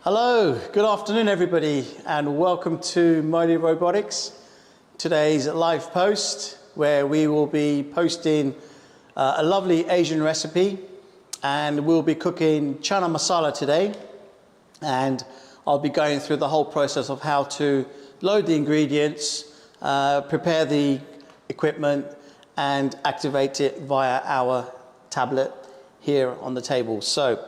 Hello, good afternoon everybody, and welcome to Moley Robotics. Today's live post where we will be posting a lovely Asian recipe, and we'll be cooking Chana Masala today, and I'll be going through the whole process of how to load the ingredients, prepare the equipment and activate it via our tablet here on the table. So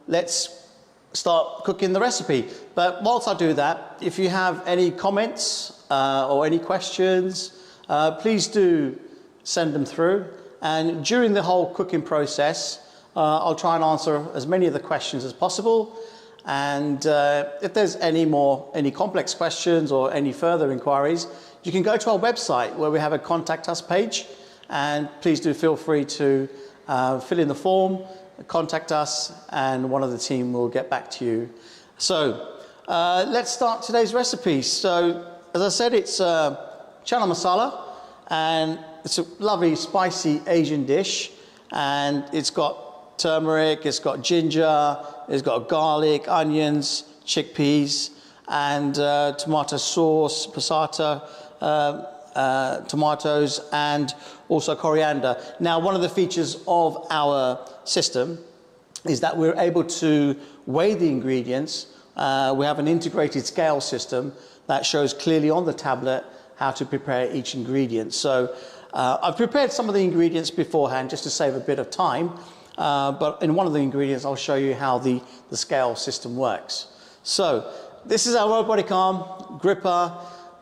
let's start cooking the recipe. But whilst I do that, if you have any comments or any questions, please do send them through. And during the whole cooking process, I'll try and answer as many of the questions as possible. And if there's any complex questions or any further inquiries, you can go to our website where we have a contact us page, and please do feel free to fill in the form, contact us, and one of the team will get back to you. So let's start today's recipe. So as I said, it's Chana Masala, and it's a lovely spicy Asian dish, and it's got turmeric, it's got ginger, it's got garlic, onions, chickpeas, and tomato sauce, passata, tomatoes, and also coriander. Now, one of the features of our system is that we're able to weigh the ingredients. We have an integrated scale system that shows clearly on the tablet how to prepare each ingredient. So I've prepared some of the ingredients beforehand just to save a bit of time, but in one of the ingredients I'll show you how the scale system works. So this is our robotic arm, gripper.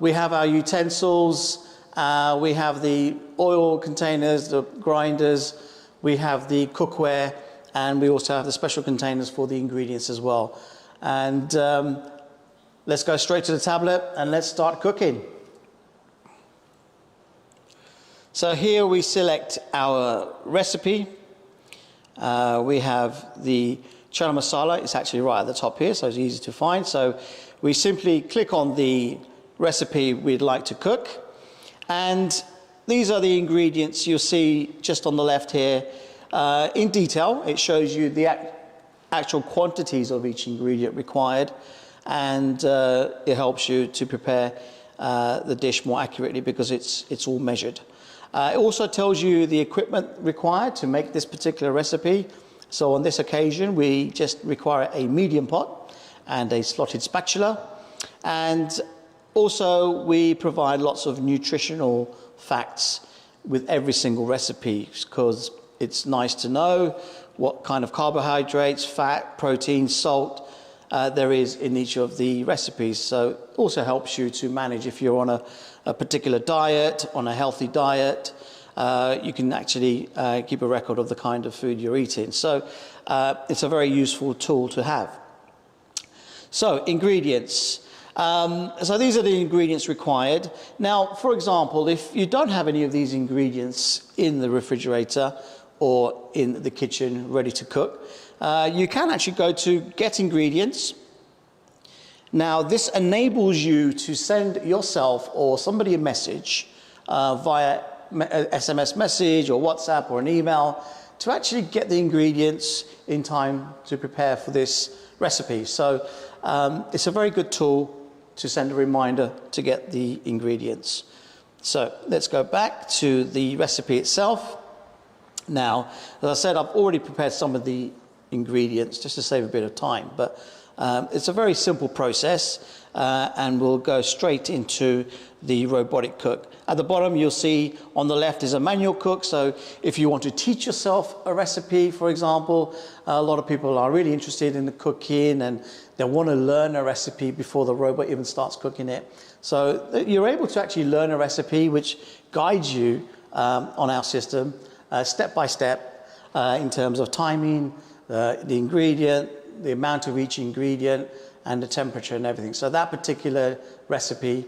We have our utensils. We have the oil containers, the grinders, we have the cookware, and we also have the special containers for the ingredients as well. And let's go straight to the tablet and let's start cooking. So here we select our recipe. We have the Chana Masala. It's actually right at the top here, so it's easy to find. So we simply click on the recipe we'd like to cook. And these are the ingredients you'll see just on the left here. In detail, it shows you the actual quantities of each ingredient required, and it helps you to prepare the dish more accurately because it's all measured. It also tells you the equipment required to make this particular recipe. So on this occasion, we just require a medium pot and a slotted spatula. And also, we provide lots of nutritional facts with every single recipe because it's nice to know what kind of carbohydrates, fat, protein, salt there is in each of the recipes. So it also helps you to manage if you're on a particular diet, on a healthy diet. You can actually keep a record of the kind of food you're eating. So it's a very useful tool to have. So ingredients. So these are the ingredients required. Now, for example, if you don't have any of these ingredients in the refrigerator or in the kitchen ready to cook, you can actually go to Get Ingredients. Now, this enables you to send yourself or somebody a message via SMS message or WhatsApp or an email to actually get the ingredients in time to prepare for this recipe. So it's a very good tool to send a reminder to get the ingredients. So let's go back to the recipe itself. Now, as I said, I've already prepared some of the ingredients just to save a bit of time, but it's a very simple process, and we'll go straight into the robotic cook. At the bottom, you'll see on the left is a manual cook. So if you want to teach yourself a recipe, for example, a lot of people are really interested in the cooking and they want to learn a recipe before the robot even starts cooking it. So you're able to actually learn a recipe which guides you on our system step by step in terms of timing, the ingredient, the amount of each ingredient, and the temperature and everything. So that particular recipe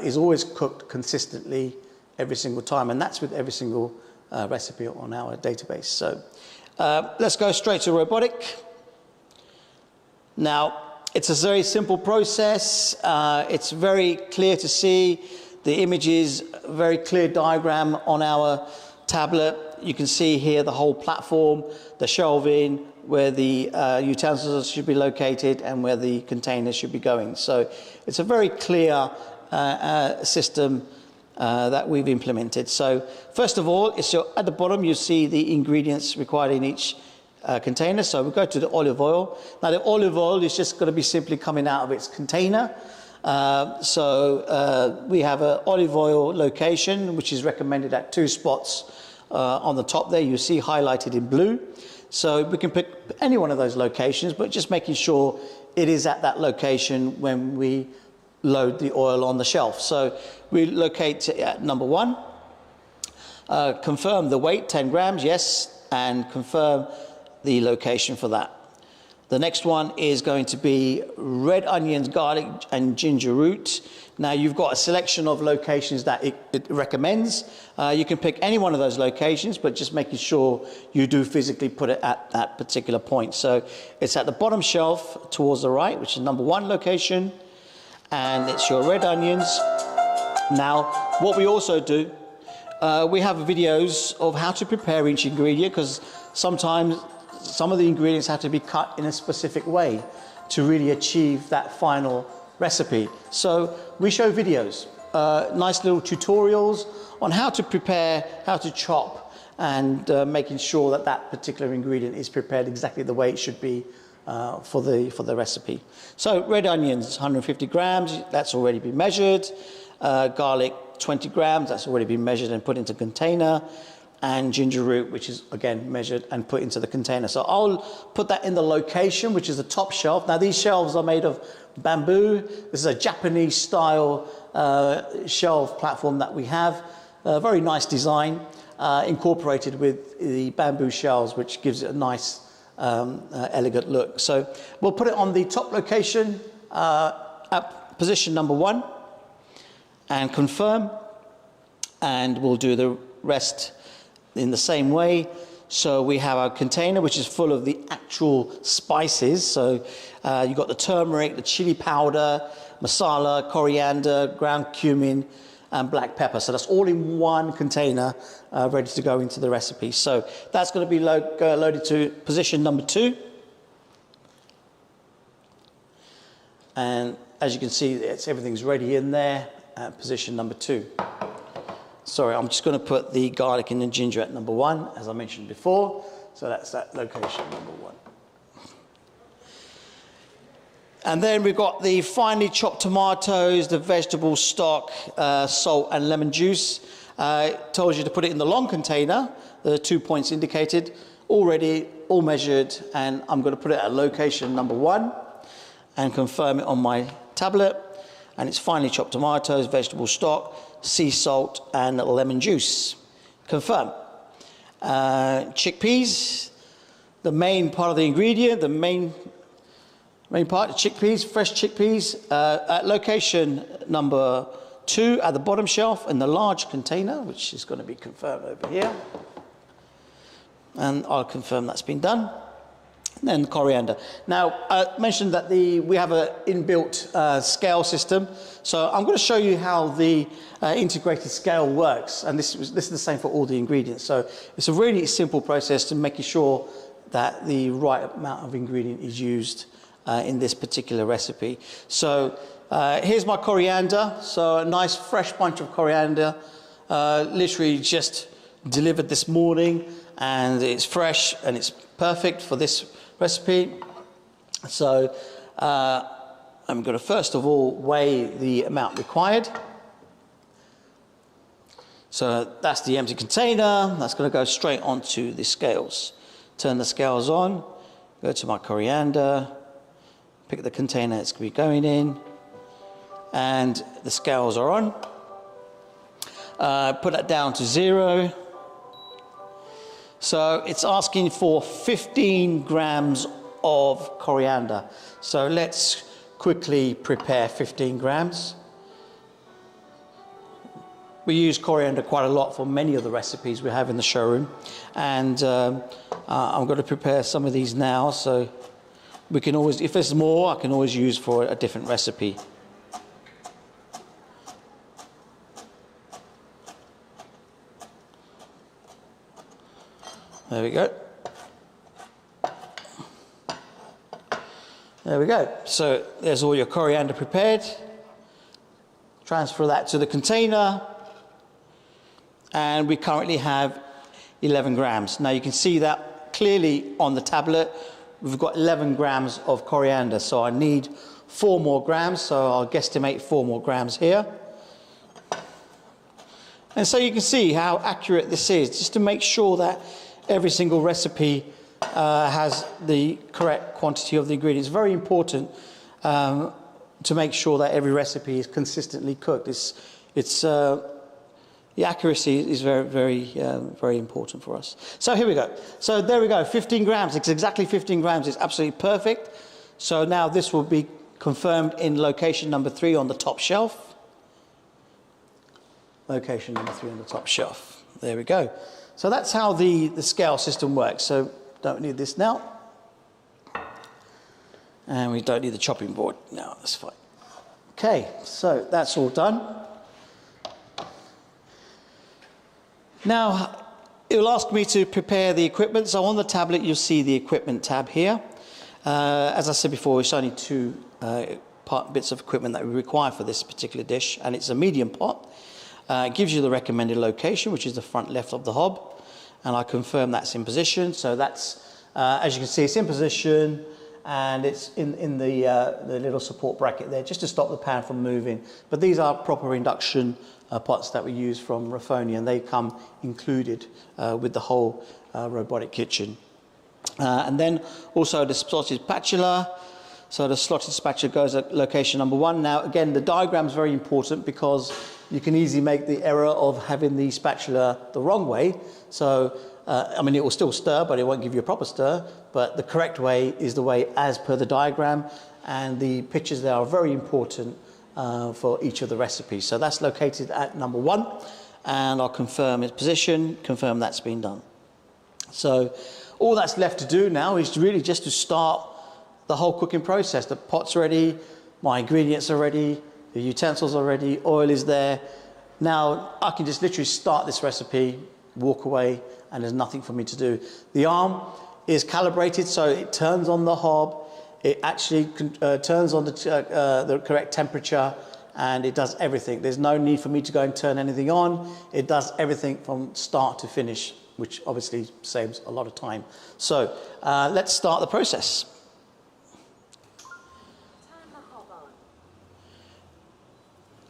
is always cooked consistently every single time, and that's with every single recipe on our database. So let's go straight to robotic. Now, it's a very simple process. It's very clear to see. The image is a very clear diagram on our tablet. You can see here the whole platform, the shelving, where the utensils should be located and where the container should be going. So it's a very clear system that we've implemented. So first of all, at the bottom you see the ingredients required in each container. So we go to the olive oil. Now the olive oil is just going to be simply coming out of its container. We have an olive oil location which is recommended at 2 spots on the top there. You see highlighted in blue. So we can pick any one of those locations, but just making sure it is at that location when we load the oil on the shelf. So we locate at number 1, confirm the weight, 10 grams, yes, and confirm the location for that. The next one is going to be red onions, garlic, and ginger root. Now you've got a selection of locations that it recommends. You can pick any one of those locations, but just making sure you do physically put it at that particular point. So it's at the bottom shelf towards the right, which is number 1 location, and it's your red onions. Now, what we also do, we have videos of how to prepare each ingredient, because sometimes some of the ingredients have to be cut in a specific way to really achieve that final recipe. So we show videos, nice little tutorials on how to prepare, how to chop, and making sure that that particular ingredient is prepared exactly the way it should be for the recipe. So red onions, 150 grams, that's already been measured. Garlic, 20 grams, that's already been measured and put into container. And ginger root, which is again measured and put into the container. So I'll put that in the location, which is the top shelf. Now these shelves are made of bamboo. This is a Japanese style shelf platform that we have. Very nice design, incorporated with the bamboo shelves, which gives it a nice elegant look. So we'll put it on the top location at position number 1 and confirm, and we'll do the rest in the same way. So we have our container, which is full of the actual spices. So you've got the turmeric, the chili powder, masala, coriander, ground cumin, and black pepper. So that's all in one container, ready to go into the recipe. So that's going to be loaded to position number 2. And as you can see, everything's ready in there at position number 2. Sorry, I'm just going to put the garlic and the ginger at number 1, as I mentioned before. So that's that location, number 1. And then we've got the finely chopped tomatoes, the vegetable stock, salt and lemon juice. Told you to put it in the long container, the 2 points indicated, all ready, all measured, and I'm going to put it at location number 1 and confirm it on my tablet. And it's finely chopped tomatoes, vegetable stock, sea salt, and lemon juice. Confirm. Chickpeas, the main part of the ingredient, the main part, chickpeas, fresh chickpeas, at location number 2 at the bottom shelf in the large container, which is going to be confirmed over here. And I'll confirm that's been done. And then coriander. Now, I mentioned that we have an inbuilt scale system. So I'm going to show you how the integrated scale works. And this is the same for all the ingredients. So it's a really simple process to making sure that the right amount of ingredient is used in this particular recipe. So here's my coriander. So a nice fresh bunch of coriander, literally just delivered this morning, and it's fresh and it's perfect for this recipe. So I'm going to first of all weigh the amount required. So that's the empty container. That's going to go straight onto the scales. Turn the scales on, go to my coriander, pick the container it's going to be going in, and the scales are on. Put that down to 0. So it's asking for 15 grams of coriander. So let's quickly prepare 15 grams. We use coriander quite a lot for many of the recipes we have in the showroom. And I'm going to prepare some of these now. So we can always, if there's more, I can always use for a different recipe. There we go. There we go. So there's all your coriander prepared. Transfer that to the container. And we currently have 11 grams. Now you can see that clearly on the tablet. We've got 11 grams of coriander. So I need 4 more grams. So I'll guesstimate 4 more grams here. And so you can see how accurate this is, just to make sure that every single recipe has the correct quantity of the ingredients. Very important to make sure that every recipe is consistently cooked. The accuracy is very important for us. So here we go. So there we go, 15 grams. It's exactly 15 grams. It's absolutely perfect. So now this will be confirmed in location number 3 on the top shelf. Location number 3 on the top shelf. There we go. So that's how the scale system works. So don't need this now. And we don't need the chopping board now. That's fine. Okay, so that's all done. Now, it will ask me to prepare the equipment. So on the tablet, you'll see the equipment tab here. As I said before, it's only 2 bits of equipment that we require for this particular dish, and it's a medium pot. It gives you the recommended location, which is the front left of the hob, and I confirm that's in position. So that's, as you can see, it's in position, and it's in the little support bracket there, just to stop the pan from moving. But these are proper induction pots that we use from Rafoni, and they come included with the whole robotic kitchen. And then also the slotted spatula. So the slotted spatula goes at location number 1. Now, again, the diagram is very important because you can easily make the error of having the spatula the wrong way. So, I mean, it will still stir, but it won't give you a proper stir. But the correct way is the way as per the diagram. And the pictures there are very important for each of the recipes. So that's located at number 1. And I'll confirm its position, confirm that's been done. So all that's left to do now is really just to start the whole cooking process. The pot's ready, my ingredients are ready, the utensils are ready, oil is there. Now I can just literally start this recipe, walk away, and there's nothing for me to do. The arm is calibrated, so it turns on the hob, it actually turns on the correct temperature, and it does everything. There's no need for me to go and turn anything on. It does everything from start to finish, which obviously saves a lot of time. So let's start the process.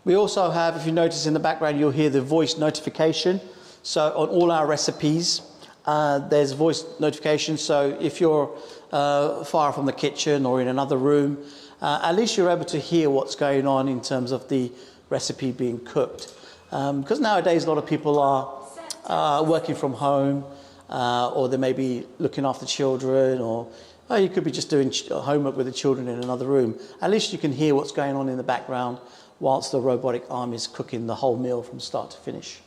We also have, if you notice in the background, you'll hear the voice notification. So on all our recipes, there's voice notification. So if you're far from the kitchen or in another room, at least you're able to hear what's going on in terms of the recipe being cooked. Because nowadays a lot of people are working from home, or they may be looking after children, or you could be just doing homework with the children in another room. At least you can hear what's going on in the background whilst the robotic arm is cooking the whole meal from start to finish.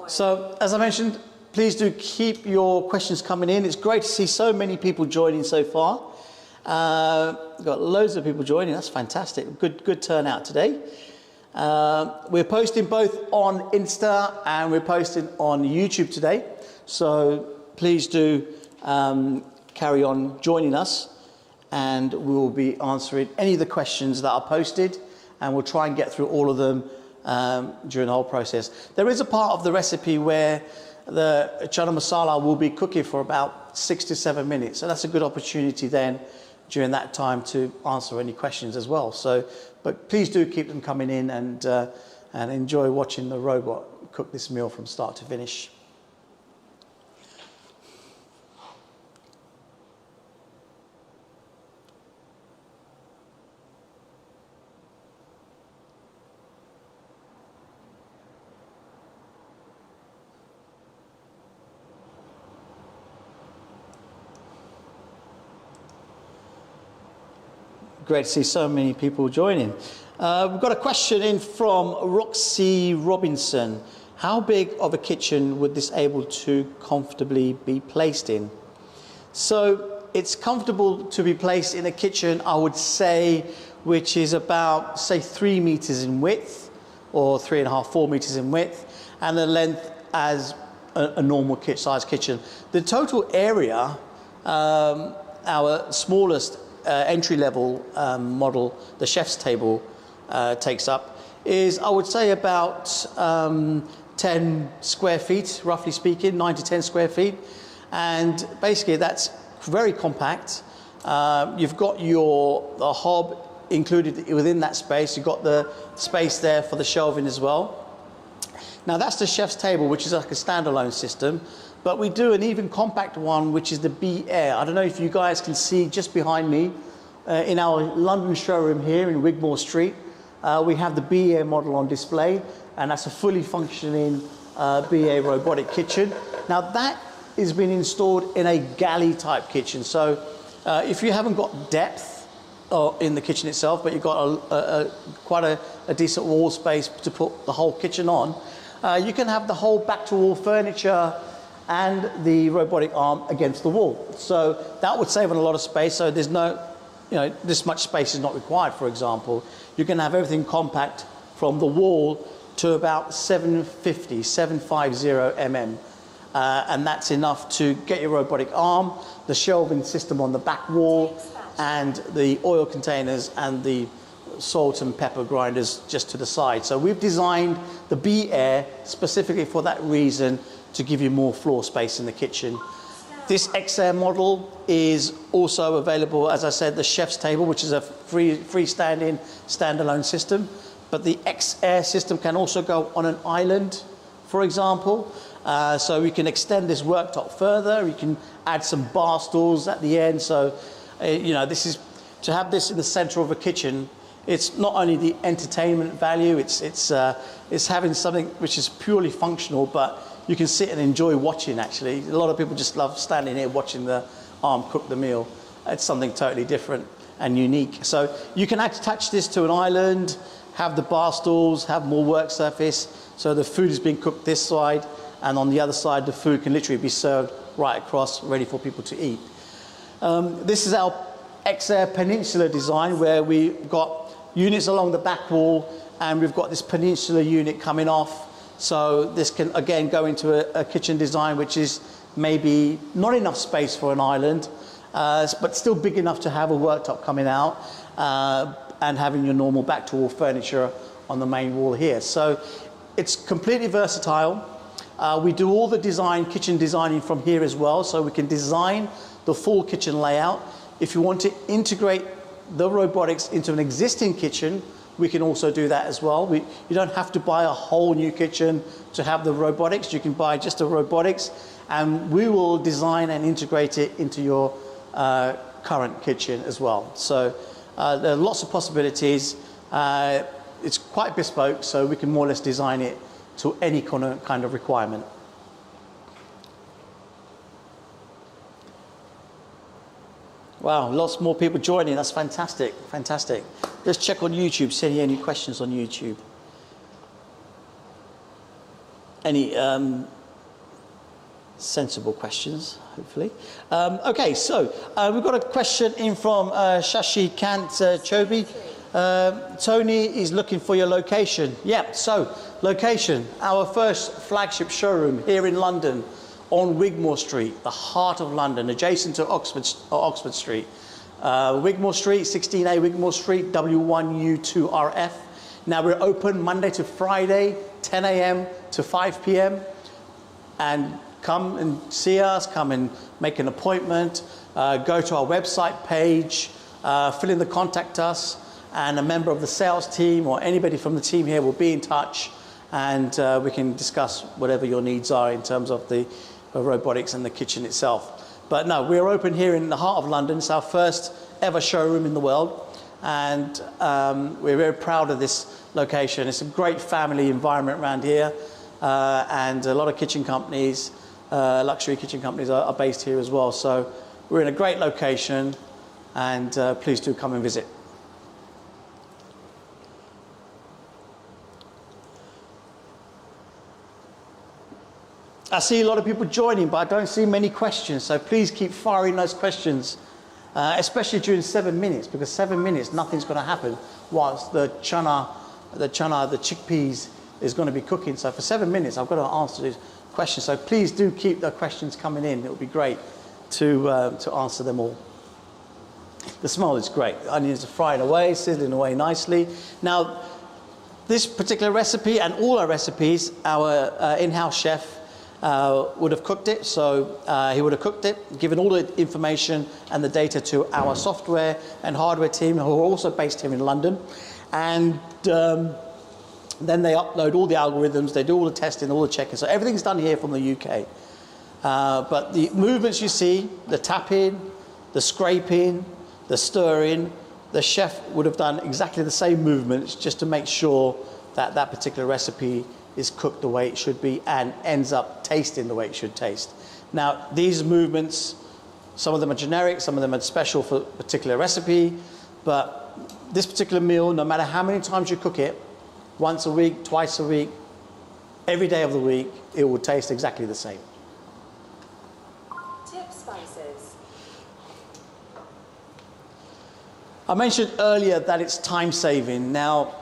So, as I mentioned, please do keep your questions coming in. It's great to see so many people joining so far. We've got loads of people joining. That's fantastic. Good turnout today. We're posting both on Insta and we're posting on YouTube today. So please do carry on joining us, and we will be answering any of the questions that are posted, and we'll try and get through all of them during the whole process. There is a part of the recipe where the Chana Masala will be cooking for about 6 to 7 minutes. So that's a good opportunity then during that time to answer any questions as well. So, but please do keep them coming in, and enjoy watching the robot cook this meal from start to finish. Great to see so many people joining. We've got a question in from Roxy Robinson. How big of a kitchen would this able to comfortably be placed in? So it's comfortable to be placed in a kitchen, I would say, which is about, say, 3 meters in width, or 3.5, 4 meters in width, and the length as a normal size kitchen. The total area, our smallest entry-level model, the chef's table, takes up, is, I would say, about 10 square feet, roughly speaking, 9 to 10 square feet. And basically that's very compact. You've got the hob included within that space. You've got the space there for the shelving as well. Now that's the chef's table, which is like a standalone system, but we do an even compact one, which is the B Air. I don't know if you guys can see just behind me, in our London showroom here in Wigmore Street, we have the B Air model on display, and that's a fully functioning B Air robotic kitchen. Now that is being installed in a galley type kitchen. So if you haven't got depth in the kitchen itself, but you've got quite a decent wall space to put the whole kitchen on, you can have the whole back to wall furniture and the robotic arm against the wall. So that would save on a lot of space. So there's no, this much space is not required, for example. You can have everything compact from the wall to about 750 mm. And that's enough to get your robotic arm, the shelving system on the back wall, and the oil containers and the salt and pepper grinders just to the side. So we've designed the B Air specifically for that reason, to give you more floor space in the kitchen. This X Air model is also available, as I said, the chef's table, which is a freestanding standalone system. But the X Air system can also go on an island, for example. So we can extend this worktop further. You can add some bar stools at the end. So, this is, to have this in the center of a kitchen, it's not only the entertainment value, it's having something which is purely functional, but you can sit and enjoy watching, actually. A lot of people just love standing here watching the arm cook the meal. It's something totally different and unique. So you can attach this to an island, have the bar stools, have more work surface. So the food is being cooked this side, and on the other side, the food can literally be served right across, ready for people to eat. This is our X-Air Peninsula design, where we've got units along the back wall, and we've got this peninsula unit coming off. So this can, again, go into a kitchen design, which is maybe not enough space for an island, but still big enough to have a worktop coming out, and having your normal back-to-wall furniture on the main wall here. So it's completely versatile. We do all the kitchen designing from here as well, so we can design the full kitchen layout. If you want to integrate the robotics into an existing kitchen, we can also do that as well. You don't have to buy a whole new kitchen to have the robotics. You can buy just the robotics, and we will design and integrate it into your current kitchen as well. So there are lots of possibilities. It's quite bespoke, so we can more or less design it to any kind of requirement. Wow, lots more people joining. That's fantastic, fantastic. Let's check on YouTube, see any questions on YouTube. Any sensible questions, hopefully. Okay, so we've got a question in from Shashi Kant Chobi. Tony is looking for your location. Yeah, so location, our first flagship showroom here in London on Wigmore Street, the heart of London, adjacent to Oxford Street. Wigmore Street, 16A Wigmore Street, W1U2RF. Now we're open Monday to Friday, 10 a.m. to 5 p.m. And come and see us, come and make an appointment, go to our website page, fill in the contact us, and a member of the sales team or anybody from the team here will be in touch, and we can discuss whatever your needs are in terms of the robotics and the kitchen itself. But no, we're open here in the heart of London. It's our first ever showroom in the world, and we're very proud of this location. It's a great family environment around here, and a lot of kitchen companies, luxury kitchen companies are based here as well. So we're in a great location, and please do come and visit. I see a lot of people joining, but I don't see many questions, so please keep firing those questions, especially during 7 minutes, because 7 minutes, nothing's going to happen whilst the chana, the chickpeas is going to be cooking. So for 7 minutes, I've got to answer these questions. So please do keep the questions coming in. It would be great to answer them all. The smell is great. Onions are frying away, sizzling away nicely. Now, this particular recipe and all our recipes, our in-house chef would have cooked it. So he would have cooked it, given all the information and the data to our software and hardware team, who are also based here in London. And then they upload all the algorithms, they do all the testing, all the checking. So everything's done here from the UK. But the movements you see, the tapping, the scraping, the stirring, the chef would have done exactly the same movements just to make sure that that particular recipe is cooked the way it should be and ends up tasting the way it should taste. Now, these movements, some of them are generic, some of them are special for a particular recipe, but this particular meal, no matter how many times you cook it, once a week, twice a week, every day of the week, it will taste exactly the same. Tip spices. I mentioned earlier that it's time saving. Now,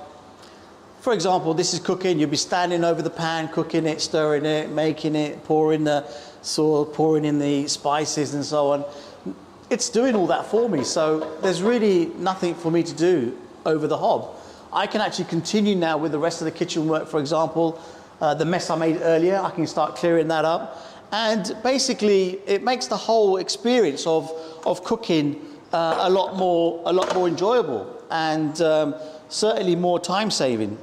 for example, this is cooking. You'll be standing over the pan, cooking it, stirring it, making it, pouring the salt, pouring in the spices and so on. It's doing all that for me. So there's really nothing for me to do over the hob. I can actually continue now with the rest of the kitchen work. For example, the mess I made earlier, I can start clearing that up. And basically, it makes the whole experience of cooking a lot more enjoyable and certainly more time saving.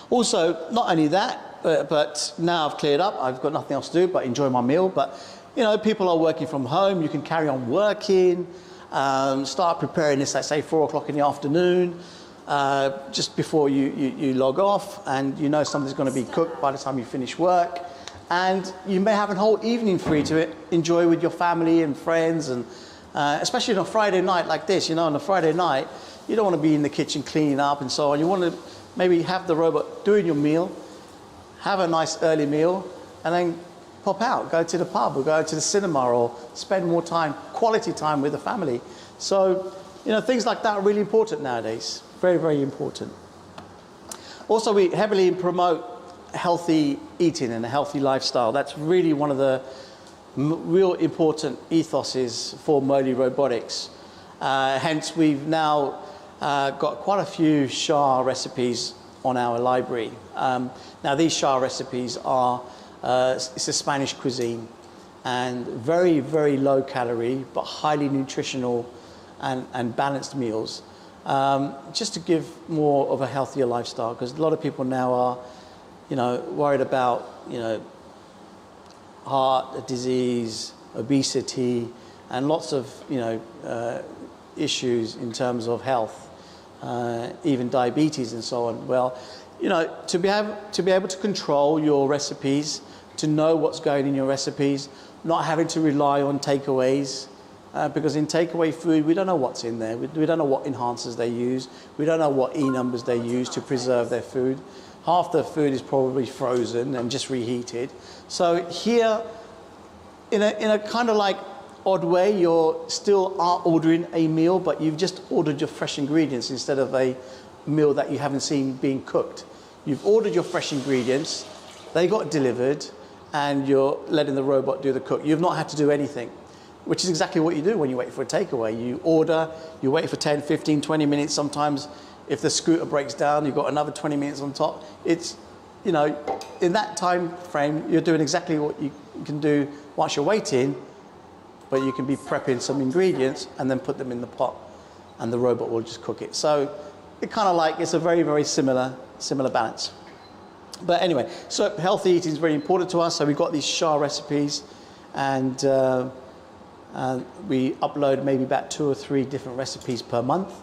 Also, not only that, but now I've cleared up, I've got nothing else to do but enjoy my meal. But you know, people are working from home, you can carry on working, start preparing this at say 4 o'clock in the afternoon, just before you log off, and you know something's going to be cooked by the time you finish work. And you may have a whole evening free to enjoy with your family and friends, and especially on a Friday night like this. You know, on a Friday night, you don't want to be in the kitchen cleaning up and so on. You want to maybe have the robot doing your meal, have a nice early meal, and then pop out, go to the pub or go to the cinema or spend more time, quality time with the family. So, you know, things like that are really important nowadays. Very, very important. Also, we heavily promote healthy eating and a healthy lifestyle. That's really one of the real important ethoses for Moley Robotics. Hence, we've now got quite a few Shah recipes on our library. Now, these Shah recipes are, it's a Spanish cuisine, and very, very low calorie, but highly nutritional and balanced meals. Just to give more of a healthier lifestyle, because a lot of people now are, you know, worried about, you know, heart disease, obesity, and lots of, you know, issues in terms of health, even diabetes and so on. Well, you know, to be able to control your recipes, to know what's going in your recipes, not having to rely on takeaways, because in takeaway food, we don't know what's in there. We don't know what enhancers they use. We don't know what E numbers they use to preserve their food. Half the food is probably frozen and just reheated. So here, in a kind of like odd way, you're still are ordering a meal, but you've just ordered your fresh ingredients instead of a meal that you haven't seen being cooked. You've ordered your fresh ingredients, they got delivered, and you're letting the robot do the cook. You've not had to do anything, which is exactly what you do when you wait for a takeaway. You order, you wait for 10, 15, 20 minutes. Sometimes if the scooter breaks down, you've got another 20 minutes on top. It's, you know, in that time frame, you're doing exactly what you can do once you're waiting, but you can be prepping some ingredients and then put them in the pot and the robot will just cook it. So it kind of like, it's a very, very similar balance. But anyway, so healthy eating is very important to us. So we've got these Shah recipes, and we upload maybe about 2 or 3 different recipes per month,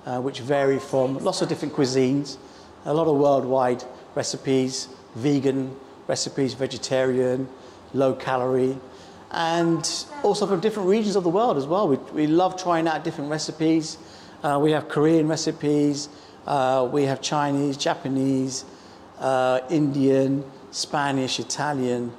which vary from lots of different cuisines, a lot of worldwide recipes, vegan recipes, vegetarian, low calorie, and also from different regions of the world as well. We love trying out different recipes. We have Korean recipes, we have Chinese, Japanese, Indian, Spanish, Italian,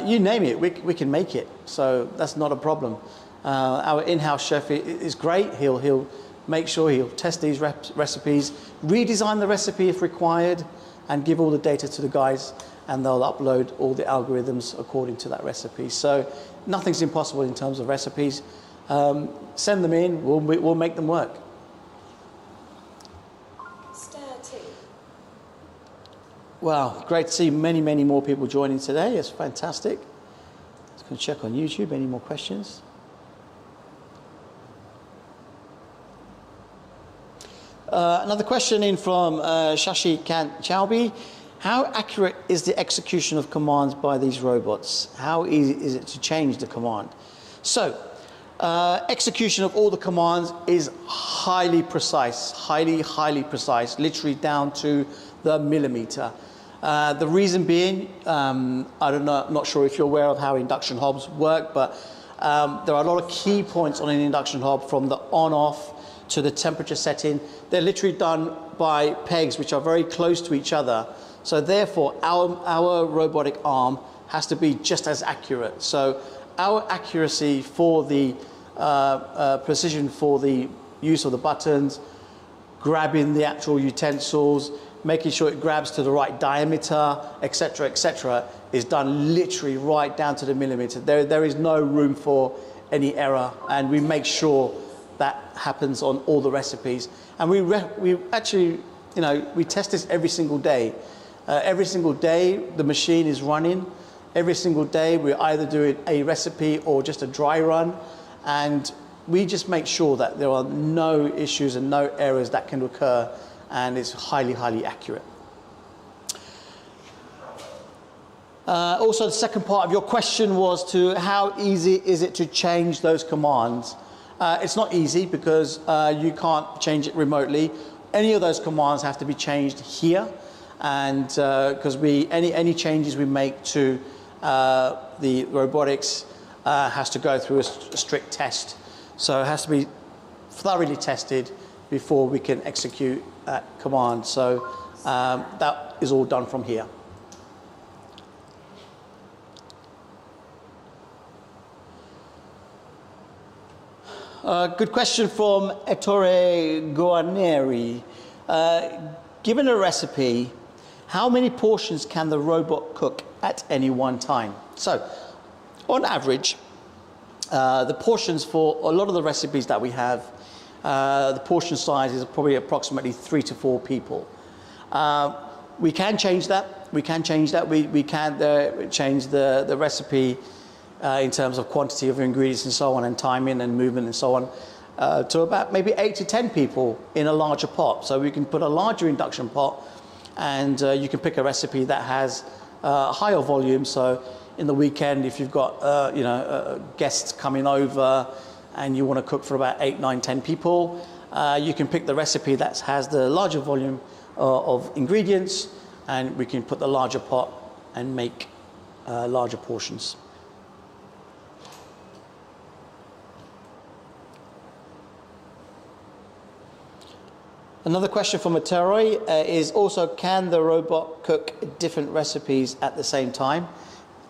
you name it, we can make it. So that's not a problem. Our in-house chef is great. He'll make sure he'll test these recipes, redesign the recipe if required, and give all the data to the guys, and they'll upload all the algorithms according to that recipe. So nothing's impossible in terms of recipes. Send them in, we'll make them work. Wow, great to see many, many more people joining today. It's fantastic. Let's go check on YouTube. Any more questions? Another question in from Shashi Kant Chowbi. How accurate is the execution of commands by these robots? How easy is it to change the command? So, execution of all the commands is highly precise, highly precise, literally down to the millimeter. The reason being, I'm not sure if you're aware of how induction hobs work, but there are a lot of key points on an induction hob, from the on-off to the temperature setting. They're literally done by pegs which are very close to each other. So therefore, our robotic arm has to be just as accurate. So our accuracy for the precision for the use of the buttons, grabbing the actual utensils, making sure it grabs to the right diameter, etc., is done literally right down to the millimeter. There is no room for any error, and we make sure that happens on all the recipes. And we actually, we test this every single day. Every single day the machine is running. Every single day we're either doing a recipe or just a dry run, and we just make sure that there are no issues and no errors that can occur, and it's highly accurate. Also, the second part of your question was to how easy is it to change those commands? It's not easy, because you can't change it remotely. Any of those commands have to be changed here, and because any changes we make to the robotics has to go through a strict test. So it has to be thoroughly tested before we can execute that command. So that is all done from here. Good question from Ettore Guarneri. Given a recipe, how many portions can the robot cook at any one time? So, on average, the portions for a lot of the recipes that we have, the portion size is probably approximately 3 to 4 people. We can change that. We can change the recipe in terms of quantity of ingredients and so on, and timing and movement and so on, to about maybe 8 to 10 people in a larger pot. So we can put a larger induction pot, and you can pick a recipe that has higher volume. So in the weekend, if you've got guests coming over and you want to cook for about 8, 9, 10 people, you can pick the recipe that has the larger volume of ingredients, and we can put the larger pot and make larger portions. Another question from Ateroi is also, can the robot cook different recipes at the same time?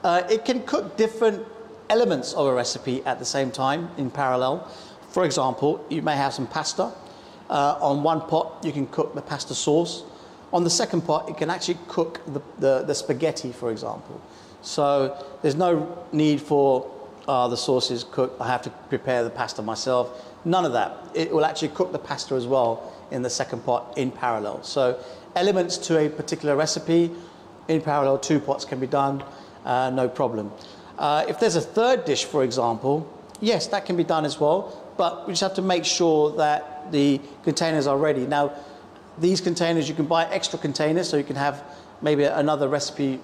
It can cook different elements of a recipe at the same time in parallel. For example, you may have some pasta. On one pot, you can cook the pasta sauce. On the second pot, it can actually cook the spaghetti, for example. So there's no need for the sauces cooked. I have to prepare the pasta myself. None of that. It will actually cook the pasta as well in the second pot in parallel. So elements to a particular recipe in parallel, 2 pots can be done, no problem. If there's a third dish, for example, yes, that can be done as well, but we just have to make sure that the containers are ready. Now, these containers, you can buy extra containers, so you can have maybe another recipe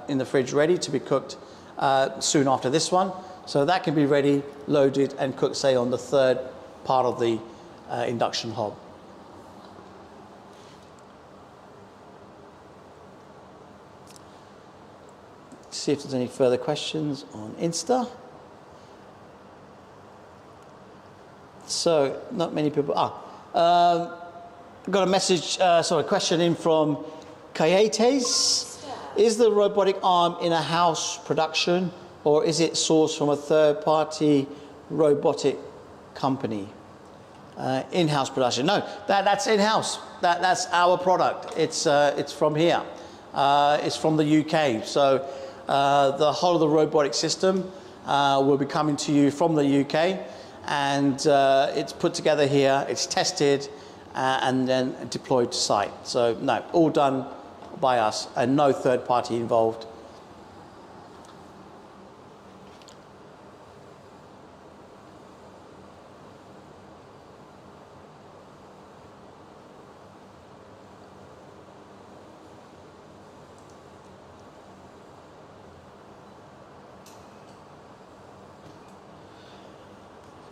in the fridge ready to be cooked soon after this one. So that can be ready, loaded, and cooked, say, on the third part of the induction hob. See if there's any further questions on Insta. So, not many people. Got a message, question in from Kayetes. Is the robotic arm in a house production, or is it sourced from a third-party robotic company? in-house production. No, that's in-house. That's our product. It's from here. It's from the UK. So the whole of the robotic system will be coming to you from the UK, and it's put together here. It's tested and then deployed to site. So no, all done by us and no third party involved.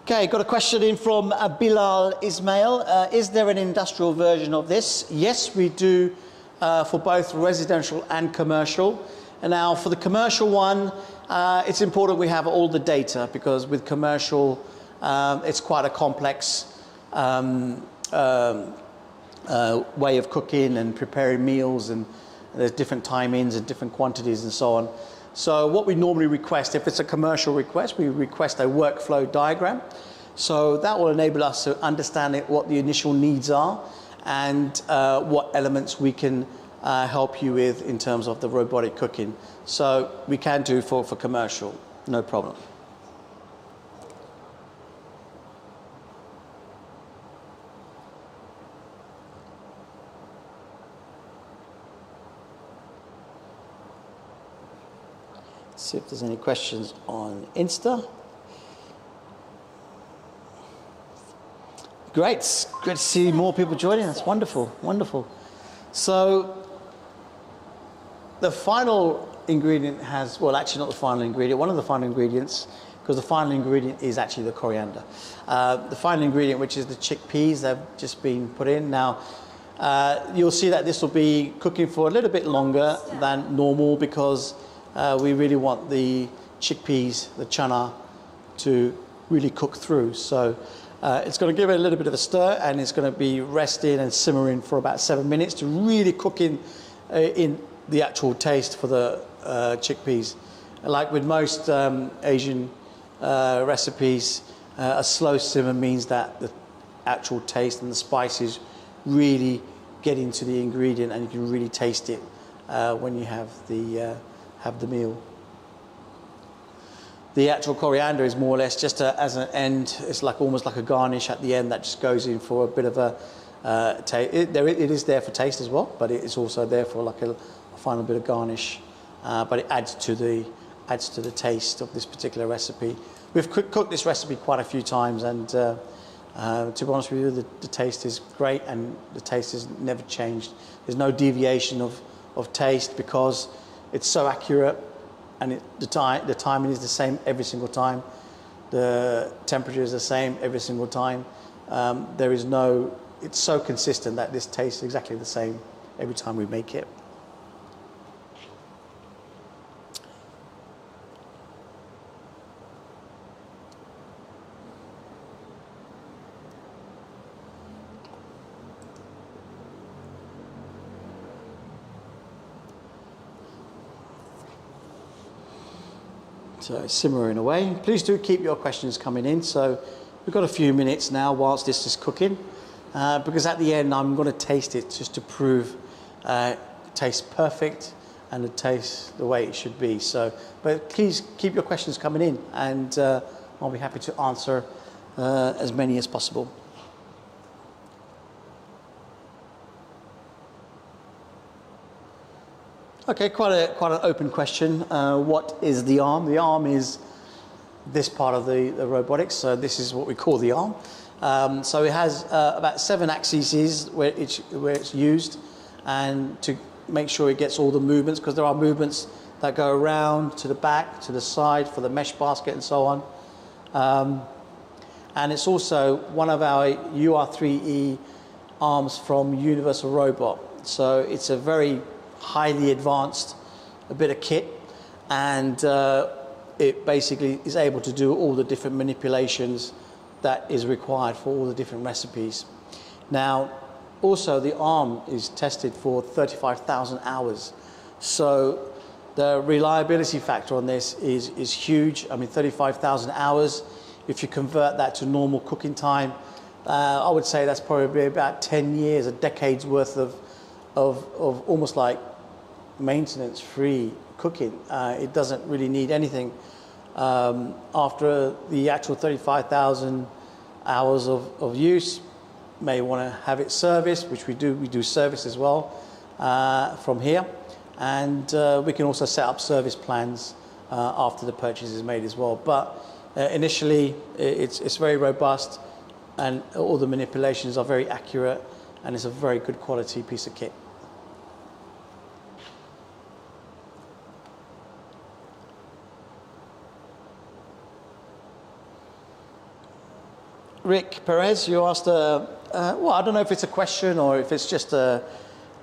Okay, got a question in from Bilal Ismail. Is there an industrial version of this? Yes, we do for both residential and commercial. And now for the commercial one, it's important we have all the data, because with commercial, it's quite a complex way of cooking and preparing meals, and there's different timings and different quantities and so on. So what we normally request, if it's a commercial request, we request a workflow diagram. So that will enable us to understand what the initial needs are and what elements we can help you with in terms of the robotic cooking. So we can do for commercial, no problem. See if there's any questions on Insta. Great to see more people joining. That's wonderful, wonderful. So the final ingredient has, well, actually not the final ingredient, one of the final ingredients, because the final ingredient is actually the coriander. The final ingredient, which is the chickpeas, they've just been put in. Now, you'll see that this will be cooking for a little bit longer than normal, because we really want the chickpeas, the chana, to really cook through. So it's going to give it a little bit of a stir, and it's going to be resting and simmering for about 7 minutes to really cook in the actual taste for the chickpeas. Like with most Asian recipes, a slow simmer means that the actual taste and the spices really get into the ingredient, and you can really taste it when you have the meal. The actual coriander is more or less just as an end. It's like almost like a garnish at the end that just goes in for a bit of a taste. It is there for taste as well, but it's also there for like a final bit of garnish. But it adds to the taste of this particular recipe. We've cooked this recipe quite a few times, and to be honest with you, the taste is great, and the taste has never changed. There's no deviation of taste, because it's so accurate, and the timing is the same every single time. The temperature is the same every single time. It's so consistent that this tastes exactly the same every time we make it. So simmering away. Please do keep your questions coming in. So we've got a few minutes now whilst this is cooking, because at the end I'm going to taste it just to prove it tastes perfect and it tastes the way it should be. So, but please keep your questions coming in, and I'll be happy to answer as many as possible. Okay, quite an open question. What is the arm? The arm is this part of the robotics. So this is what we call the arm. So it has about 7 axes where it's used, and to make sure it gets all the movements, because there are movements that go around to the back, to the side for the mesh basket and so on. And it's also one of our UR3E arms from Universal Robot. So it's a very highly advanced bit of kit, and it basically is able to do all the different manipulations that is required for all the different recipes. Now, also the arm is tested for 35,000 hours. So the reliability factor on this is huge. I mean, 35,000 hours, if you convert that to normal cooking time, I would say that's probably about 10 years, a decade's worth of almost like maintenance-free cooking. It doesn't really need anything. After the actual 35,000 hours of use, may want to have it serviced, which we do. We do service as well from here, and we can also set up service plans after the purchase is made as well. But initially, it's very robust, and all the manipulations are very accurate, and it's a very good quality piece of kit. Rick Perez, you asked, well, I don't know if it's a question or if it's just a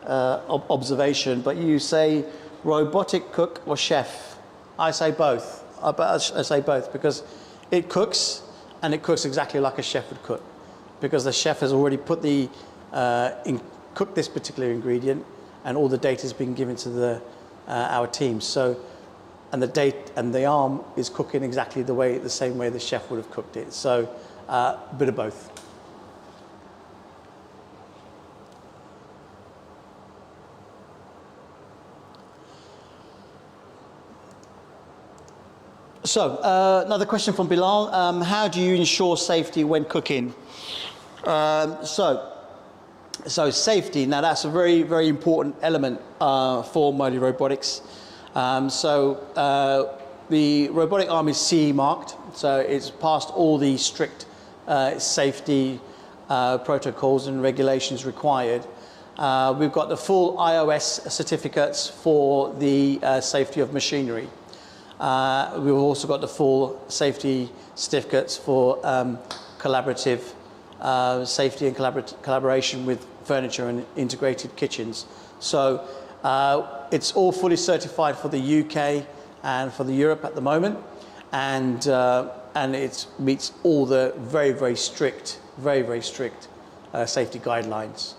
observation, but you say robotic cook or chef. I say both. I say both because it cooks, and it cooks exactly like a chef would cook, because the chef has already put cooked this particular ingredient, and all the data has been given to our team. So, and the arm is cooking exactly the same way the chef would have cooked it. So, a bit of both. So, another question from Bilal. How do you ensure safety when cooking? So safety, now that's a very, very important element for Moley Robotics. The robotic arm is CE marked, so it's passed all the strict safety protocols and regulations required. We've got the full iOS certificates for the safety of machinery. We've also got the full safety certificates for collaborative safety and collaboration with furniture and integrated kitchens. So it's all fully certified for the UK and for the Europe at the moment, and it meets all the very, very strict safety guidelines.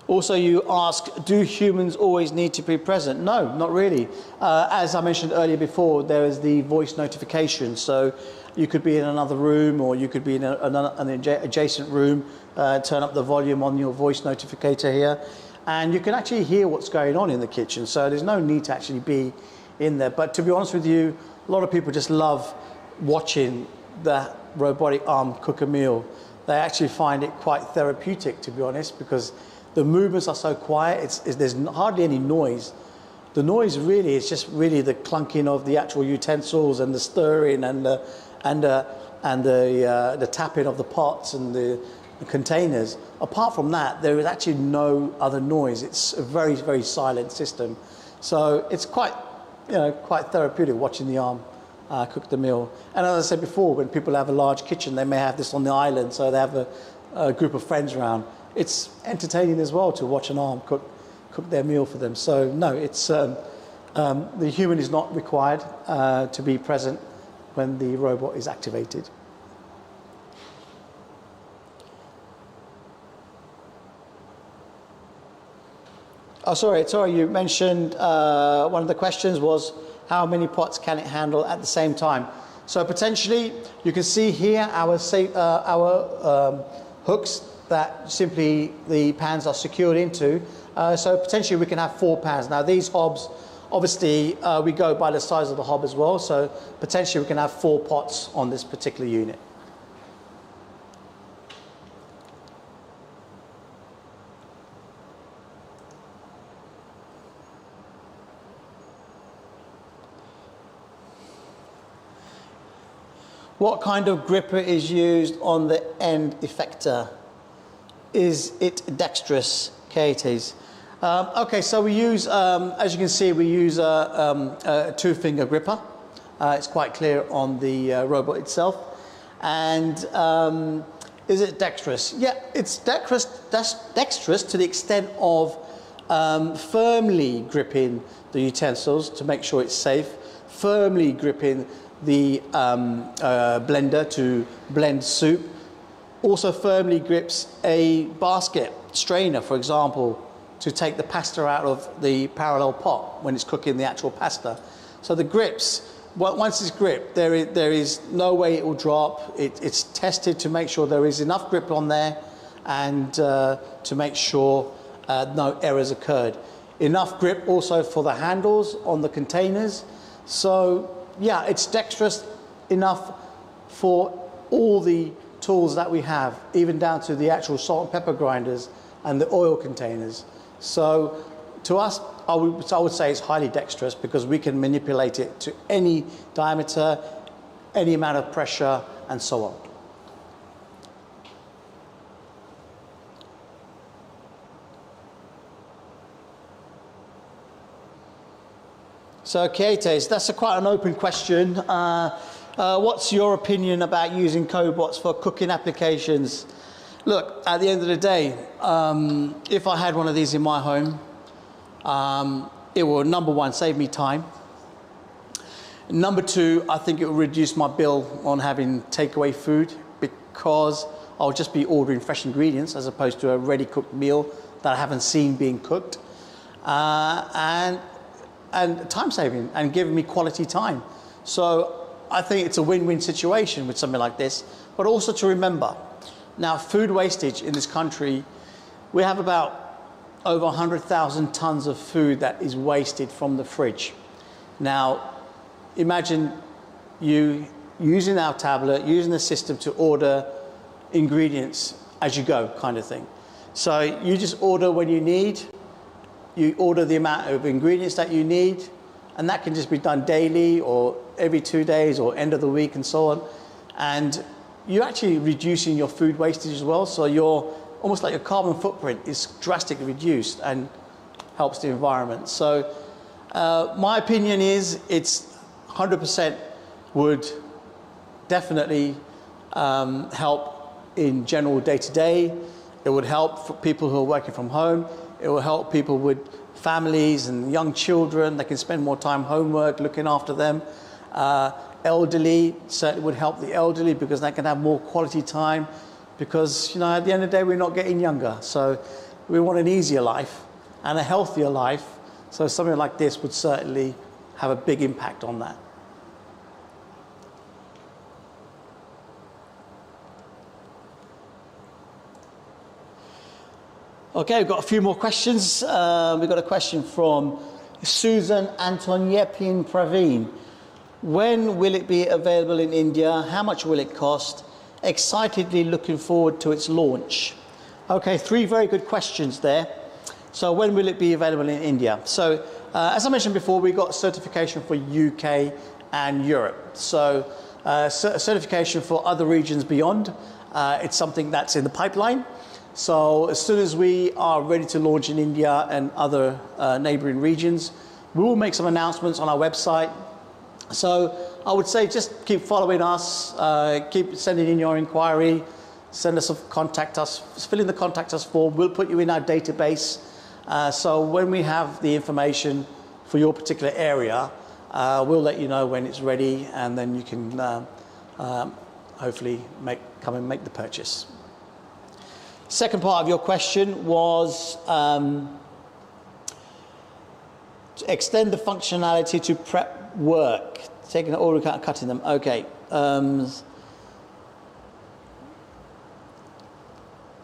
Also, you ask, do humans always need to be present? No, not really. As I mentioned earlier before, there is the voice notification. So you could be in another room, or you could be in an adjacent room, turn up the volume on your voice notificator here, and you can actually hear what's going on in the kitchen. So there's no need to actually be in there. But to be honest with you, a lot of people just love watching the robotic arm cook a meal. They actually find it quite therapeutic, to be honest, because the movements are so quiet. There's hardly any noise. The noise really is just really the clunking of the actual utensils and the stirring and the tapping of the pots and the containers. Apart from that, there is actually no other noise. It's a very, very silent system. So it's quite therapeutic watching the arm cook the meal. And as I said before, when people have a large kitchen, they may have this on the island, so they have a group of friends around. It's entertaining as well to watch an arm cook their meal for them. So no, it's the human is not required to be present when the robot is activated. Oh, sorry. You mentioned one of the questions was how many pots can it handle at the same time. So potentially, you can see here our hooks that simply the pans are secured into. So potentially we can have 4 pans. Now these hobs, obviously we go by the size of the hob as well, so potentially we can have 4 pots on this particular unit. What kind of gripper is used on the end effector? Is it dexterous, Katies? Okay, so we use, as you can see, we use a 2-finger gripper. It's quite clear on the robot itself. And is it dexterous? Yeah, it's dexterous to the extent of firmly gripping the utensils to make sure it's safe, firmly gripping the blender to blend soup, also firmly grips a basket strainer, for example, to take the pasta out of the parallel pot when it's cooking the actual pasta. So the grips once it's gripped, there is no way it will drop. It's tested to make sure there is enough grip on there, and to make sure no errors occurred. Enough grip also for the handles on the containers. So yeah, it's dexterous enough for all the tools that we have, even down to the actual salt and pepper grinders and the oil containers. So to us, I would say it's highly dexterous, because we can manipulate it to any diameter, any amount of pressure, and so on. So Kietes, that's quite an open question. What's your opinion about using cobots for cooking applications? Look, at the end of the day, if I had one of these in my home, it will, number one, save me time. Number two, I think it will reduce my bill on having takeaway food, because I'll just be ordering fresh ingredients as opposed to a ready cooked meal that I haven't seen being cooked. And time saving, and giving me quality time. So I think it's a win-win situation with something like this. But also to remember, now food wastage in this country, we have about over 100,000 tons of food that is wasted from the fridge. Now, imagine you using our tablet, using the system to order ingredients as you go, kind of thing. So you just order when you need, you order the amount of ingredients that you need, and that can just be done daily or every 2 days or end of the week and so on. And you're actually reducing your food wastage as well. So you're almost like your carbon footprint is drastically reduced and helps the environment. So my opinion is it's 100% would definitely help in general day-to-day. It would help for people who are working from home. It will help people with families and young children. They can spend more time homework, looking after them. Elderly, certainly would help the elderly, because they can have more quality time, because, you know, at the end of the day, we're not getting younger. So we want an easier life and a healthier life. So something like this would certainly have a big impact on that. Okay, we've got a few more questions. We've got a question from Susan Antonyepin Praveen. When will it be available in India? How much will it cost? Excitedly looking forward to its launch. Okay, 3 very good questions there. So when will it be available in India? So as I mentioned before, we got certification for UK and Europe. So certification for other regions beyond. It's something that's in the pipeline. So as soon as we are ready to launch in India and other neighboring regions, we will make some announcements on our website. So I would say just keep following us, keep sending in your inquiry, send us contact us, fill in the contact us form. We'll put you in our database. So when we have the information for your particular area, we'll let you know when it's ready, and then you can hopefully come and make the purchase. Second part of your question was to extend the functionality to prep work, taking an order and cutting them. Okay.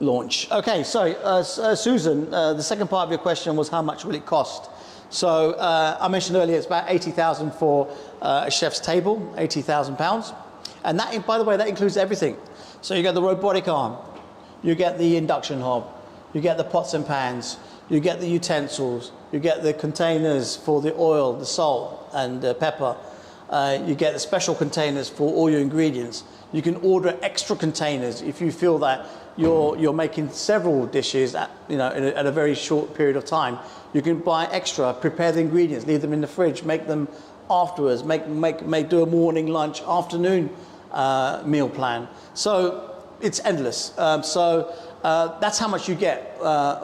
Launch. Okay, so Susan, the second part of your question was how much will it cost? So I mentioned earlier it's about 80,000 for a chef's table, £80,000. And that, by the way, that includes everything. So you get the robotic arm, you get the induction hob, you get the pots and pans, you get the utensils, you get the containers for the oil, the salt and pepper, you get the special containers for all your ingredients. You can order extra containers if you feel that you're making several dishes at a very short period of time. You can buy extra, prepare the ingredients, leave them in the fridge, make them afterwards, do a morning, lunch, afternoon meal plan. So it's endless. That's how much you get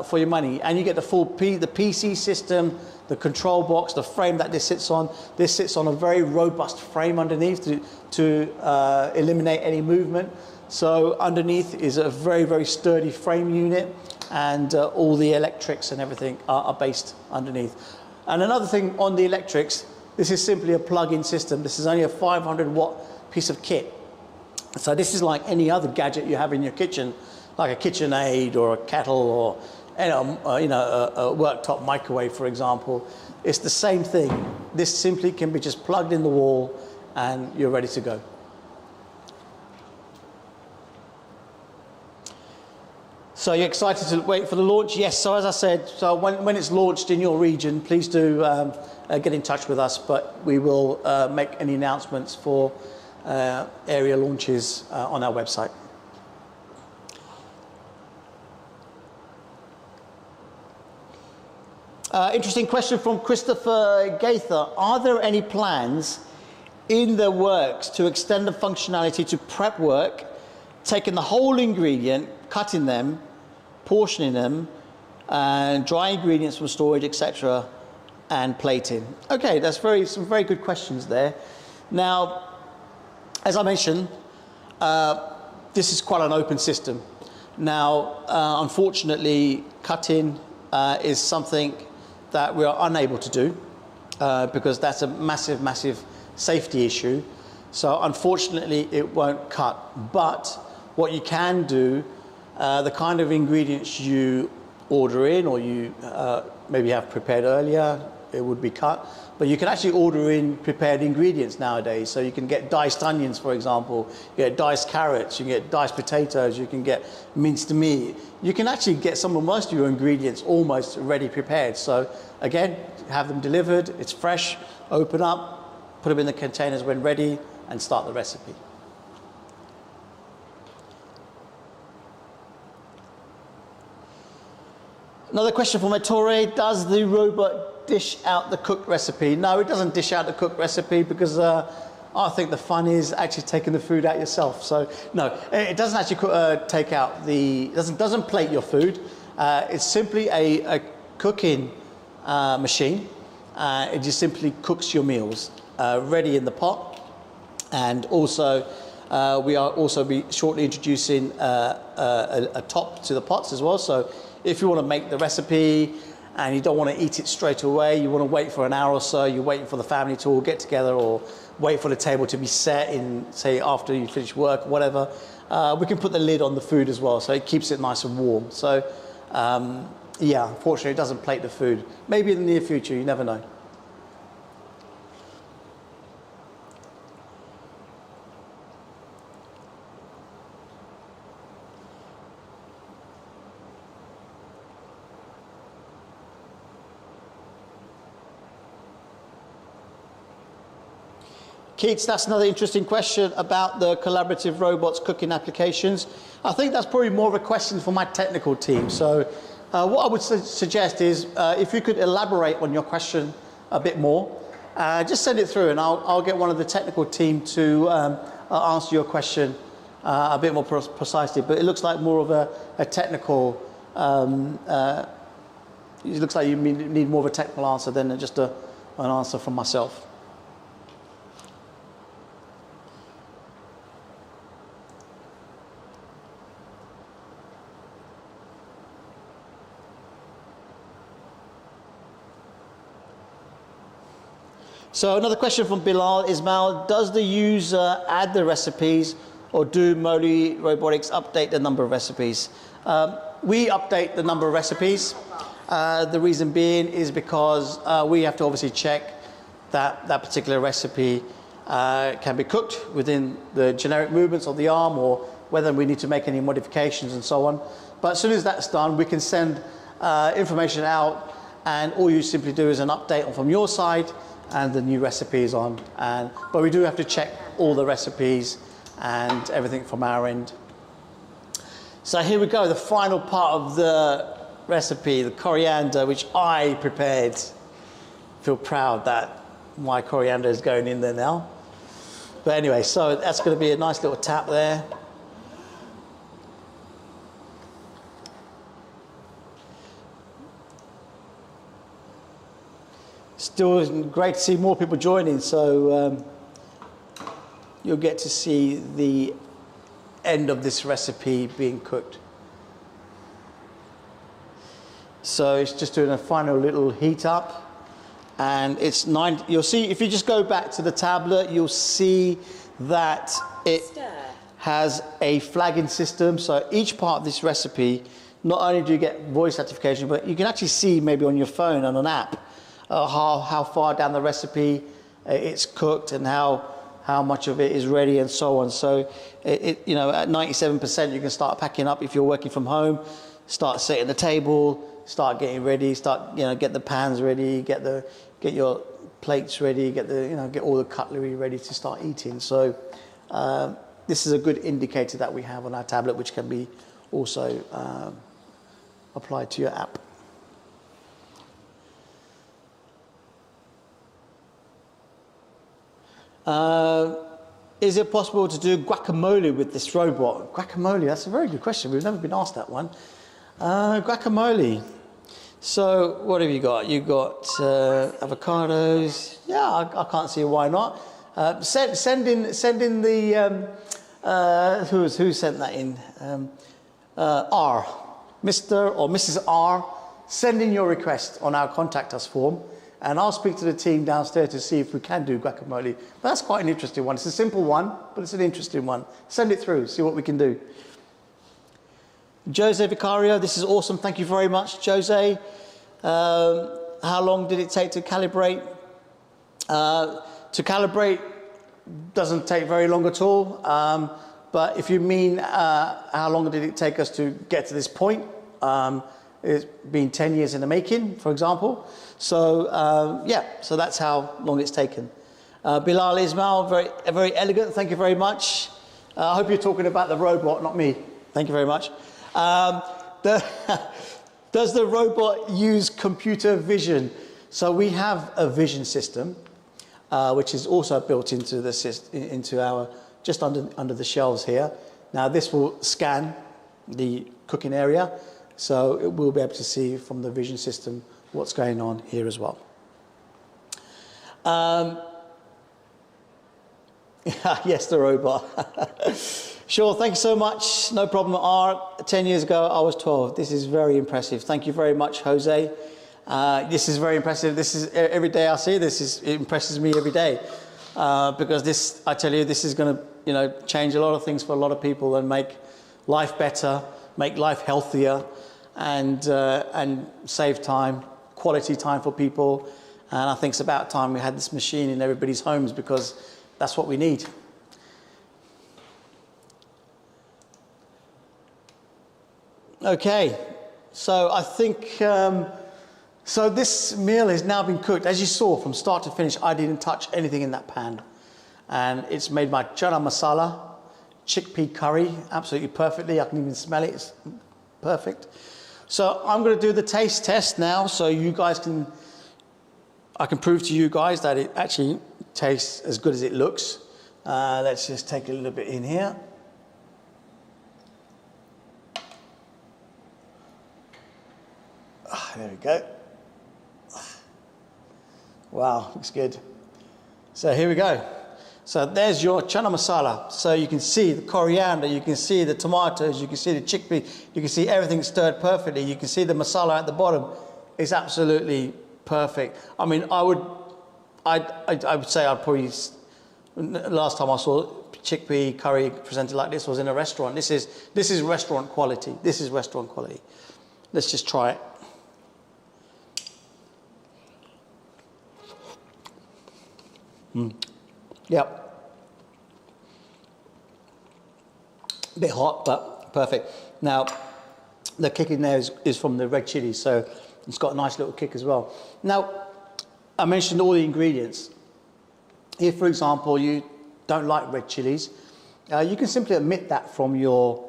for your money, and you get the full the PC system, the control box, the frame that this sits on. This sits on a very robust frame underneath to eliminate any movement. So underneath is a very, very sturdy frame unit, and all the electrics and everything are based underneath. And another thing on the electrics, This is simply a plug-in system. This is only a 500 watt piece of kit. So this is like any other gadget you have in your kitchen, like a KitchenAid or a kettle or a worktop microwave, for example. It's the same thing. This simply can be just plugged in the wall and you're ready to go. So you're excited to wait for the launch? Yes, so as I said, so when it's launched in your region, please do get in touch with us, but we will make any announcements for area launches on our website. Interesting question from Christopher Gaither. Are there any plans in the works to extend the functionality to prep work, taking the whole ingredient, cutting them, portioning them, and dry ingredients from storage, etc., and plating? Okay, that's some very good questions there. Now, as I mentioned, this is quite an open system. Now, unfortunately, cutting is something that we are unable to do because that's a massive, massive safety issue. So unfortunately, it won't cut. But what you can do, the kind of ingredients you order in or you maybe have prepared earlier, it would be cut. But you can actually order in prepared ingredients nowadays. So you can get diced onions, for example. You get diced carrots, you can get diced potatoes, you can get minced meat. You can actually get most of your ingredients almost ready prepared. So again, have them delivered, it's fresh, open up, put them in the containers when ready, and start the recipe. Another question from Ettore. Does the robot dish out the cooked recipe? No, it doesn't dish out the cooked recipe because I think the fun is actually taking the food out yourself. So no, it doesn't actually take out doesn't plate your food. It's simply a cooking machine. It just simply cooks your meals ready in the pot. And also, we are also be shortly introducing a top to the pots as well. So if you want to make the recipe and you don't want to eat it straight away, you want to wait for an hour or so, you're waiting for the family to all get together or wait for the table to be set in, say, after you finish work or whatever, we can put the lid on the food as well, so it keeps it nice and warm. So, yeah, unfortunately, it doesn't plate the food. Maybe in the near future, you never know. Keats, that's another interesting question about the collaborative robots cooking applications. I think that's probably more of a question for my technical team. So what I would suggest is if you could elaborate on your question a bit more, just send it through and I'll get one of the technical team to answer your question a bit more precisely. But it looks like more of a technical, it looks like you need more of a technical answer than just an answer from myself. So another question from Bilal Ismail. Does the user add the recipes or do Moley Robotics update the number of recipes? We update the number of recipes. The reason being is because we have to obviously check that that particular recipe can be cooked within the generic movements of the arm or whether we need to make any modifications and so on. But as soon as that's done, we can send information out and all you simply do is an update from your side and the new recipe is on. But we do have to check all the recipes and everything from our end. So here we go, the final part of the recipe, the coriander, which I prepared. Feel proud that my coriander is going in there now. But anyway, so that's going to be a nice little tap there. Still great to see more people joining, so you'll get to see the end of this recipe being cooked. So it's just doing a final little heat up and it's 9. You'll see if you just go back to the tablet, you'll see that it has a flagging system. So each part of this recipe, not only do you get voice notification, but you can actually see maybe on your phone on an app how far down the recipe it's cooked and how much of it is ready and so on. So you know, at 97% you can start packing up if you're working from home, start setting the table, start getting ready, get the pans ready, get your plates ready, get all the cutlery ready to start eating. So this is a good indicator that we have on our tablet, which can be also applied to your app. Is it possible to do guacamole with this robot? Guacamole, that's a very good question. We've never been asked that one. Guacamole. So what have you got? You've got avocados. Yeah, I can't see why not. Send in the who sent that in? R, Mr. or Mrs. R. Send in your request on our contact us form, and I'll speak to the team downstairs to see if we can do guacamole. But that's quite an interesting one. It's a simple one, but it's an interesting one. Send it through, see what we can do. Jose Vicario, this is awesome. Thank you very much, Jose. How long did it take to calibrate? To calibrate doesn't take very long at all. But if you mean how long did it take us to get to this point, it's been 10 years in the making, for example. So yeah, so that's how long it's taken. Bilal Ismail, very elegant. Thank you very much. I hope you're talking about the robot, not me. Thank you very much. Does the robot use computer vision? So we have a vision system, which is also built into our just under the shelves here. Now this will scan the cooking area, so it will be able to see from the vision system what's going on here as well. Yes, the robot. Sure, thank you so much. No problem, R. 10 years ago, I was 12. This is very impressive. Thank you very much, Jose. This is very impressive. This is every day I see this. It impresses me every day because this, I tell you, this is going to, change a lot of things for a lot of people and make life better, make life healthier, and save time, quality time for people. And I think it's about time we had this machine in everybody's homes because that's what we need. Okay, so I think, so this meal has now been cooked. As you saw, from start to finish, I didn't touch anything in that pan. And it's made my Chana Masala, chickpea curry, absolutely perfectly. I can even smell it, it's perfect. So I'm gonna do the taste test now, so you guys I can prove to you guys that it actually tastes as good as it looks. Let's just take a little bit in here. There we go. Wow, looks good. So here we go. So there's your Chana Masala. So you can see the coriander, you can see the tomatoes, you can see the chickpea, you can see everything stirred perfectly. You can see the masala at the bottom. It's absolutely perfect. I mean, I would say I'd probably, last time I saw chickpea curry presented like this was in a restaurant. This is restaurant quality. This is restaurant quality. Let's just try it. Yep. A bit hot, but perfect. Now, the kick in there is from the red chili, so it's got a nice little kick as well. Now, I mentioned all the ingredients. If, for example, you don't like red chilies, you can simply omit that from your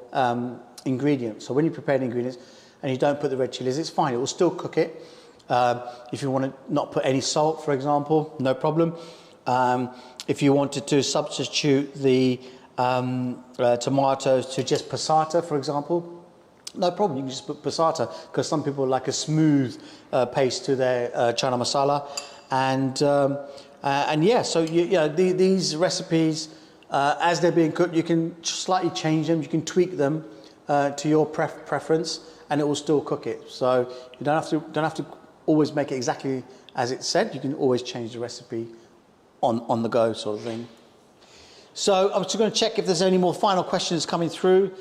ingredients. So when you prepare the ingredients and you don't put the red chilies, it's fine. It will still cook it. If you want to not put any salt, for example, no problem. If you wanted to substitute the tomatoes to just passata, for example, no problem. You can just put passata because some people like a smooth paste to their chana masala, and yeah. So these recipes, as they're being cooked, you can slightly change them. You can tweak them to your preference, and it will still cook it. So you don't have to always make it exactly as it said, you can always change the recipe on the go sort of thing. So I'm just going to check if there's any more final questions coming through.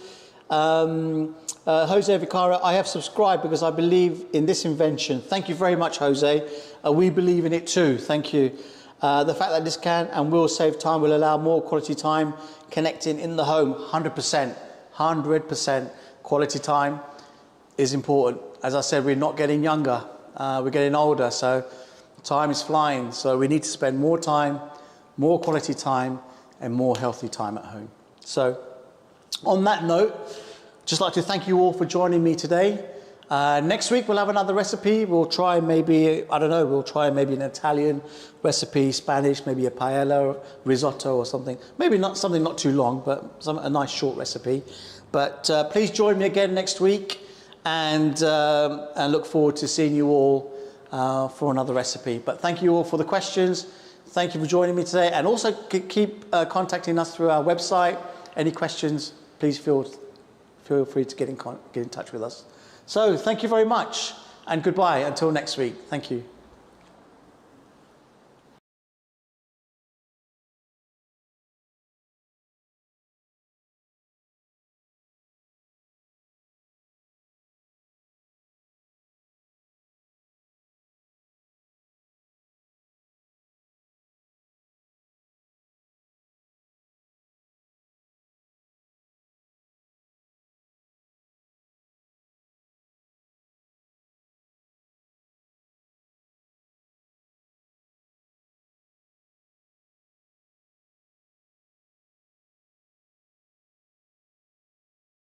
Jose Vicara, I have subscribed because I believe in this invention. Thank you very much, Jose. We believe in it too. Thank you. The fact that this can and will save time, will allow more quality time connecting in the home. 100% quality time is important. As I said, we're not getting younger, we're getting older, so time is flying. So we need to spend more time, more quality time, and more healthy time at home. So on that note, just like to thank you all for joining me today. Next week we'll have another recipe. We'll try maybe, I don't know, we'll try maybe an Italian recipe, Spanish, maybe a paella, risotto or something. Maybe not something not too long, but a nice short recipe. But please join me again next week, and look forward to seeing you all for another recipe. But thank you all for the questions. Thank you for joining me today, and also keep contacting us through our website. Any questions, please feel free to get in touch with us. So thank you very much, and goodbye until next week. Thank you.